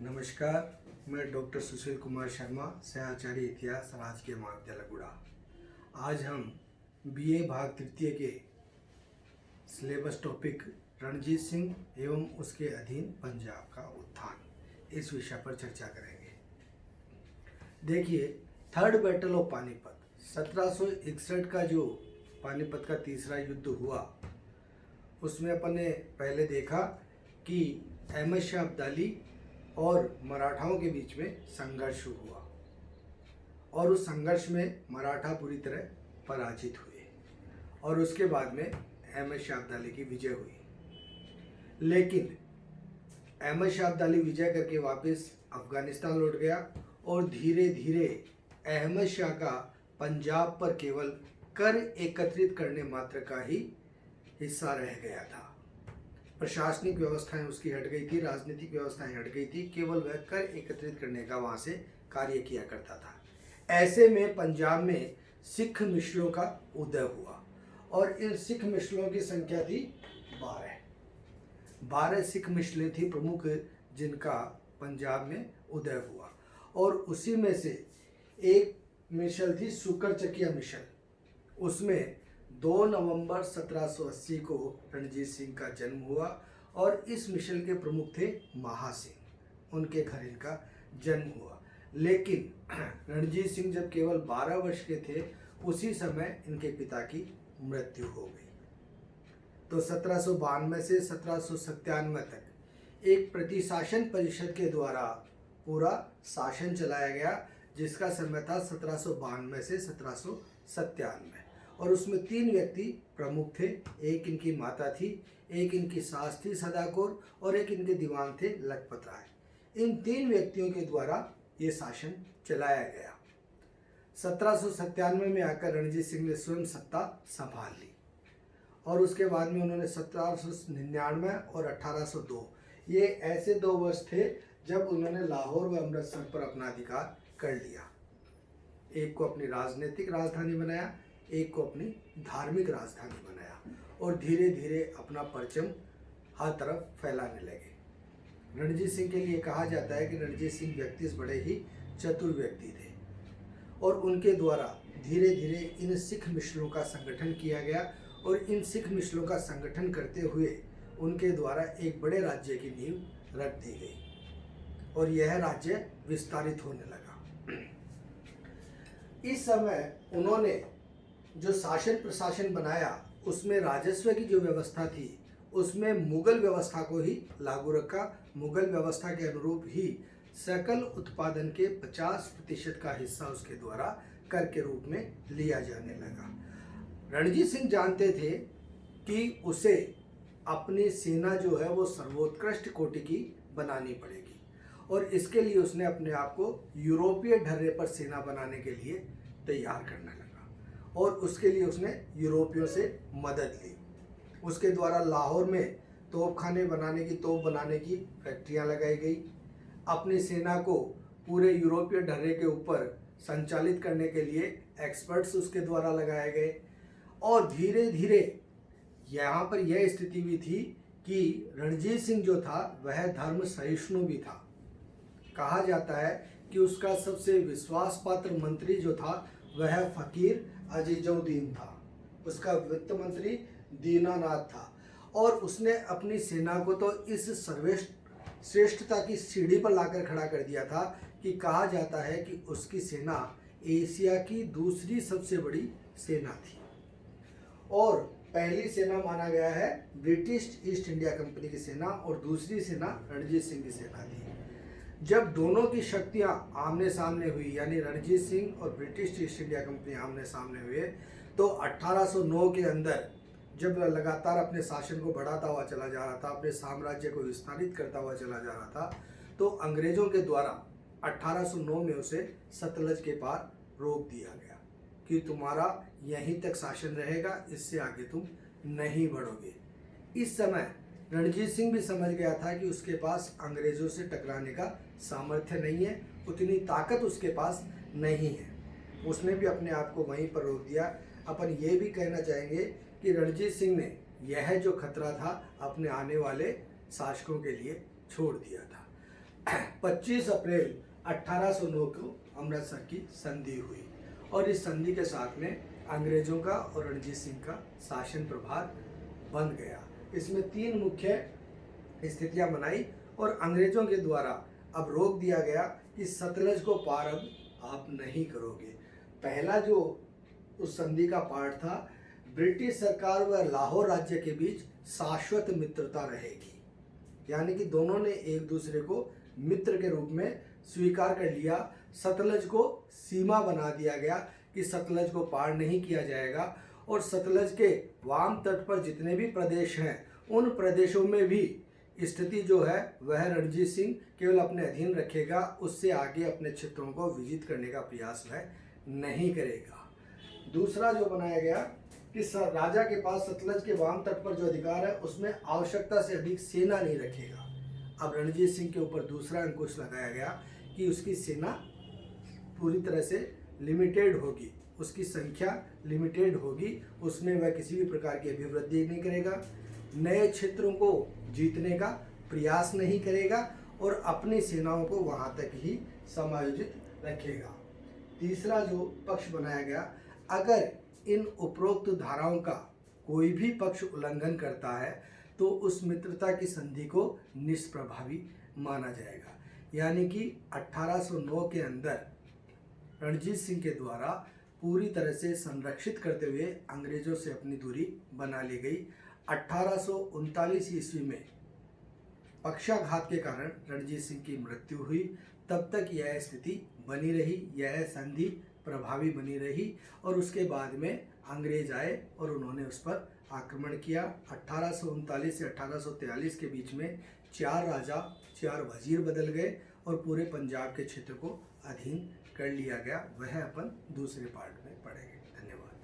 नमस्कार, मैं डॉक्टर सुशील कुमार शर्मा, सहआचार्य इतिहास, राजकीय महाविद्यालय गुड़ा। आज हम बीए भाग तृतीय के सिलेबस टॉपिक रणजीत सिंह एवं उसके अधीन पंजाब का उत्थान इस विषय पर चर्चा करेंगे। देखिए, थर्ड बैटल ऑफ पानीपत 1761 का जो पानीपत का तीसरा युद्ध हुआ, उसमें अपन ने पहले देखा कि अहमद शाह अब्दाली और मराठाओं के बीच में संघर्ष हुआ और उस संघर्ष में मराठा पूरी तरह पराजित हुए और उसके बाद में अहमद शाह अब्दाली की विजय हुई। लेकिन अहमद शाह अब्दाली विजय करके वापस अफगानिस्तान लौट गया और धीरे धीरे अहमद शाह का पंजाब पर केवल कर एकत्रित करने मात्र का ही हिस्सा रह गया था। प्रशासनिक व्यवस्थाएं उसकी हट गई थी, राजनीतिक व्यवस्थाएं हट गई थी, केवल वह कर एकत्रित करने का वहाँ से कार्य किया करता था। ऐसे में पंजाब में सिख मिसलों का उदय हुआ और इन सिख मिसलों की संख्या थी 12 सिख मिसलें थी प्रमुख, जिनका पंजाब में उदय हुआ। और उसी में से एक मिसल थी सुकर चकिया मिसल। उसमें 2 नवंबर 1780 को रणजीत सिंह का जन्म हुआ और इस मिशन के प्रमुख थे महासिंह, उनके घर इनका जन्म हुआ। लेकिन रणजीत सिंह जब केवल 12 वर्ष के थे, उसी समय इनके पिता की मृत्यु हो गई। तो 1792 से 1797 तक एक प्रतिशासन परिषद के द्वारा पूरा शासन चलाया गया, जिसका समय था 1792 से 1797। और उसमें 3 व्यक्ति प्रमुख थे। एक इनकी माता थी, एक इनकी सास थी सदा कौर और एक इनके दीवान थे लखपत राय। इन 3 व्यक्तियों के द्वारा ये शासन चलाया गया। 1797 में आकर रणजीत सिंह ने स्वयं सत्ता संभाल ली और उसके बाद में उन्होंने 1799 और 1802 ये ऐसे 2 वर्ष थे जब उन्होंने लाहौर व अमृतसर पर अपना अधिकार कर लिया। एक को अपनी राजनीतिक राजधानी बनाया, एक को अपनी धार्मिक राजधानी बनाया और धीरे धीरे अपना परचम हर तरफ फैलाने लगे। रणजीत सिंह के लिए कहा जाता है कि रणजीत सिंह व्यक्ति बड़े ही चतुर व्यक्ति थे और उनके द्वारा धीरे धीरे इन सिख मिसलों का संगठन किया गया और इन सिख मिसलों का संगठन करते हुए उनके द्वारा एक बड़े राज्य की नींव रख दी गई और यह राज्य विस्तारित होने लगा। इस समय उन्होंने जो शासन प्रशासन बनाया, उसमें राजस्व की जो व्यवस्था थी उसमें मुगल व्यवस्था को ही लागू रखा। मुगल व्यवस्था के अनुरूप ही सकल उत्पादन के 50% का हिस्सा उसके द्वारा कर के रूप में लिया जाने लगा। रणजीत सिंह जानते थे कि उसे अपनी सेना जो है वो सर्वोत्कृष्ट कोटि की बनानी पड़ेगी और इसके लिए उसने अपने आप को यूरोपीय ढर्रे पर सेना बनाने के लिए तैयार करने लगा और उसके लिए उसने यूरोपियों से मदद ली। उसके द्वारा लाहौर में तोप बनाने की फैक्ट्रियां लगाई गई। अपनी सेना को पूरे यूरोपीय ढर्रे के ऊपर संचालित करने के लिए एक्सपर्ट्स उसके द्वारा लगाए गए और धीरे धीरे यहाँ पर यह स्थिति भी थी कि रणजीत सिंह जो था वह धर्म सहिष्णु भी था। कहा जाता है कि उसका सबसे विश्वास पात्र मंत्री जो था वह फकीर अजीजुद्दीन था, उसका वित्त मंत्री दीनानाथ था और उसने अपनी सेना को तो इस श्रेष्ठता की सीढ़ी पर लाकर खड़ा कर दिया था कि कहा जाता है कि उसकी सेना एशिया की दूसरी सबसे बड़ी सेना थी और पहली सेना माना गया है ब्रिटिश ईस्ट इंडिया कंपनी की सेना और दूसरी सेना रणजीत सिंह की सेना थी। जब दोनों की शक्तियां आमने सामने हुई, यानी रणजीत सिंह और ब्रिटिश ईस्ट इंडिया कंपनी आमने सामने हुए, तो 1809 के अंदर जब लगातार अपने शासन को बढ़ाता हुआ चला जा रहा था, अपने साम्राज्य को विस्तारित करता हुआ चला जा रहा था, तो अंग्रेजों के द्वारा 1809 में उसे सतलज के पार रोक दिया गया कि तुम्हारा यहीं तक शासन रहेगा, इससे आगे तुम नहीं बढ़ोगे। इस समय रणजीत सिंह भी समझ गया था कि उसके पास अंग्रेजों से टकराने का सामर्थ्य नहीं है, उतनी ताकत उसके पास नहीं है। उसने भी अपने आप को वहीं पर रोक दिया। अपन ये भी कहना चाहेंगे कि रणजीत सिंह ने यह जो खतरा था अपने आने वाले शासकों के लिए छोड़ दिया था। 25 अप्रैल 1809 को अमृतसर की संधि हुई और इस संधि के साथ में अंग्रेजों का और रणजीत सिंह का शासन प्रभार बन गया। इसमें 3 मुख्य स्थितियां बनाई और अंग्रेजों के द्वारा अब रोक दिया गया कि सतलज को पार अब आप नहीं करोगे। पहला जो उस संधि का पार्ट था, ब्रिटिश सरकार व लाहौर राज्य के बीच शाश्वत मित्रता रहेगी, यानी कि दोनों ने एक दूसरे को मित्र के रूप में स्वीकार कर लिया। सतलज को सीमा बना दिया गया कि सतलज को पार नहीं किया जाएगा और सतलज के वाम तट पर जितने भी प्रदेश हैं उन प्रदेशों में भी स्थिति जो है वह रणजीत सिंह केवल अपने अधीन रखेगा, उससे आगे अपने क्षेत्रों को विजित करने का प्रयास वह नहीं करेगा। दूसरा जो बनाया गया कि राजा के पास सतलज के वाम तट पर जो अधिकार है उसमें आवश्यकता से अधिक सेना नहीं रखेगा। अब रणजीत सिंह के ऊपर दूसरा अंकुश लगाया गया कि उसकी सेना पूरी तरह से लिमिटेड होगी, उसकी संख्या लिमिटेड होगी, उसमें वह किसी भी प्रकार की अभिवृद्धि नहीं करेगा, नए क्षेत्रों को जीतने का प्रयास नहीं करेगा और अपनी सेनाओं को वहां तक ही समायोजित रखेगा। तीसरा जो पक्ष बनाया गया, अगर इन उपरोक्त धाराओं का कोई भी पक्ष उल्लंघन करता है तो उस मित्रता की संधि को निष्प्रभावी माना जाएगा। यानी कि 1809 के अंदर रणजीत सिंह के द्वारा पूरी तरह से संरक्षित करते हुए अंग्रेजों से अपनी दूरी बना ली गई। 1839 ईस्वी में पक्षाघात के कारण रणजीत सिंह की मृत्यु हुई। तब तक यह स्थिति बनी रही, यह संधि प्रभावी बनी रही और उसके बाद में अंग्रेज आए और उन्होंने उस पर आक्रमण किया। 1839 से 1843 के बीच में 4 राजा 4 वजीर बदल गए और पूरे पंजाब के क्षेत्र को अधीन कर लिया गया। वह अपन दूसरे पार्ट में पढ़ेंगे।